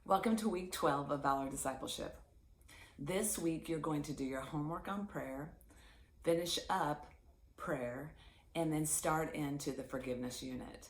Welcome to week 12 of Valor Discipleship. This week, you're going to do your homework on prayer, finish up prayer, and then start into the forgiveness unit.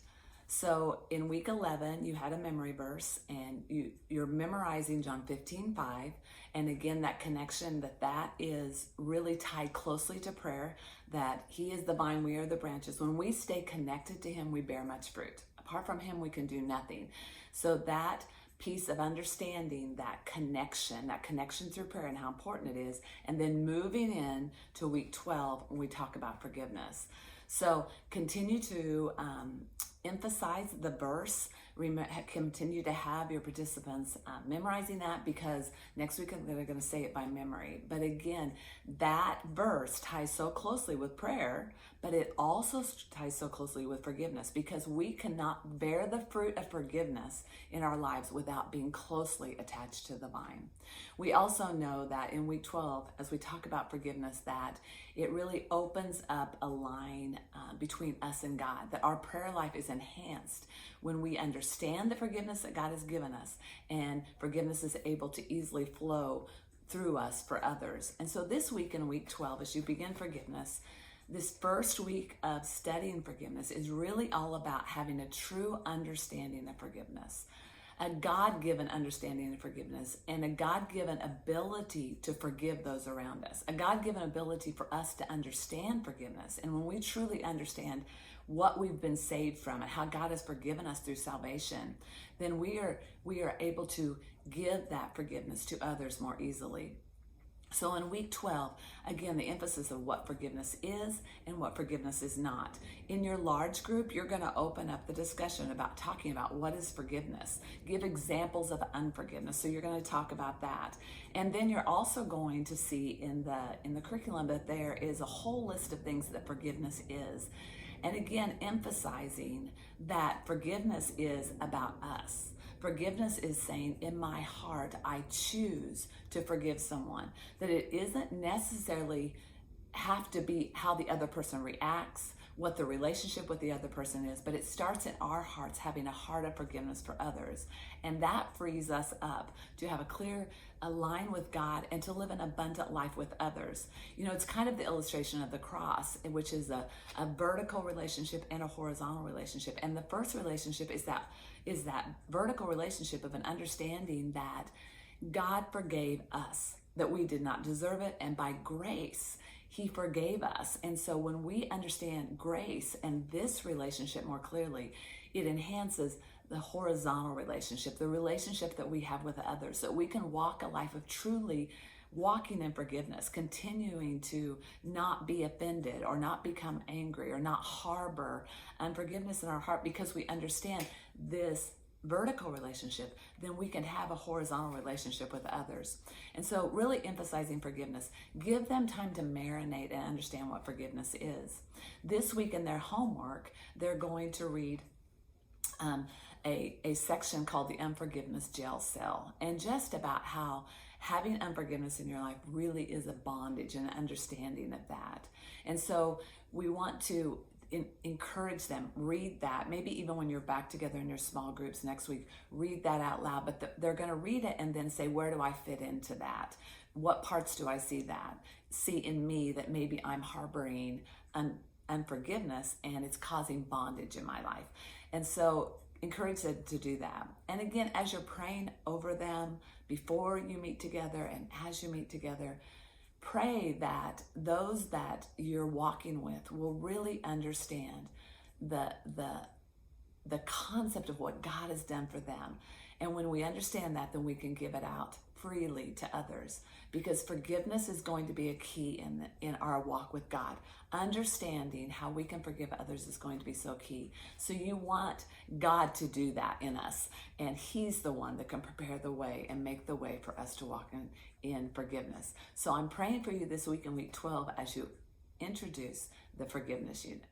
So in week 11, you had a memory verse, and you're memorizing John 15:5. And again, that connection that is really tied closely to prayer, that He is the vine, we are the branches. When we stay connected to Him, we bear much fruit. Apart from Him, we can do nothing. So that piece of understanding that connection through prayer and how important it is, and then moving in to week 12 when we talk about forgiveness. So continue to emphasize the verse. Continue to have your participants memorizing that, because next week they're going to say it by memory. But again, that verse ties so closely with prayer, but it also ties so closely with forgiveness, because we cannot bear the fruit of forgiveness in our lives without being closely attached to the vine. We also know that in week 12, as we talk about forgiveness, that it really opens up a line between us and God, that our prayer life is enhanced when we understand the forgiveness that God has given us, and forgiveness is able to easily flow through us for others. And so this week, in week 12, as you begin forgiveness, this first week of studying forgiveness is really all about having a true understanding of forgiveness, a God-given understanding of forgiveness, and a God-given ability to forgive those around us, a God-given ability for us to understand forgiveness. And when we truly understand what we've been saved from and how God has forgiven us through salvation, then we are able to give that forgiveness to others more easily. So in week 12, again, the emphasis of what forgiveness is and what forgiveness is not. In your large group, you're going to open up the discussion about talking about what is forgiveness. Give examples of unforgiveness. So you're going to talk about that. And then you're also going to see in the curriculum that there is a whole list of things that forgiveness is. And again, emphasizing that forgiveness is about us. Forgiveness is saying, in my heart, I choose to forgive someone. That it isn't necessarily have to be how the other person reacts, what the relationship with the other person is, but it starts in our hearts, having a heart of forgiveness for others. And that frees us up to have a clear line with God and to live an abundant life with others. You know, it's kind of the illustration of the cross, which is a vertical relationship and a horizontal relationship. And the first relationship is that vertical relationship of an understanding that God forgave us, that we did not deserve it, and by grace, He forgave us. And so when we understand grace and this relationship more clearly, it enhances the horizontal relationship, the relationship that we have with others, that we can walk a life of truly walking in forgiveness, continuing to not be offended or not become angry or not harbor unforgiveness in our heart, because we understand this vertical relationship, then we can have a horizontal relationship with others. And so really emphasizing forgiveness. Give them time to marinate and understand what forgiveness is. This week in their homework, they're going to read a section called the Unforgiveness Jail Cell, and just about how having unforgiveness in your life really is a bondage and an understanding of that. And so we want to encourage them, read that, maybe even when you're back together in your small groups next week, read that out loud, but they're going to read it and then say, where do I fit into that? What parts do I see in me that maybe I'm harboring unforgiveness and it's causing bondage in my life? And so encourage them to do that. And again, as you're praying over them before you meet together and as you meet together, pray that those that you're walking with will really understand the concept of what God has done for them. And when we understand that, then we can give it out freely to others, because forgiveness is going to be a key in our walk with God. Understanding how we can forgive others is going to be so key. So you want God to do that in us, and He's the one that can prepare the way and make the way for us to walk in forgiveness. So I'm praying for you this week in week 12 as you introduce the forgiveness unit.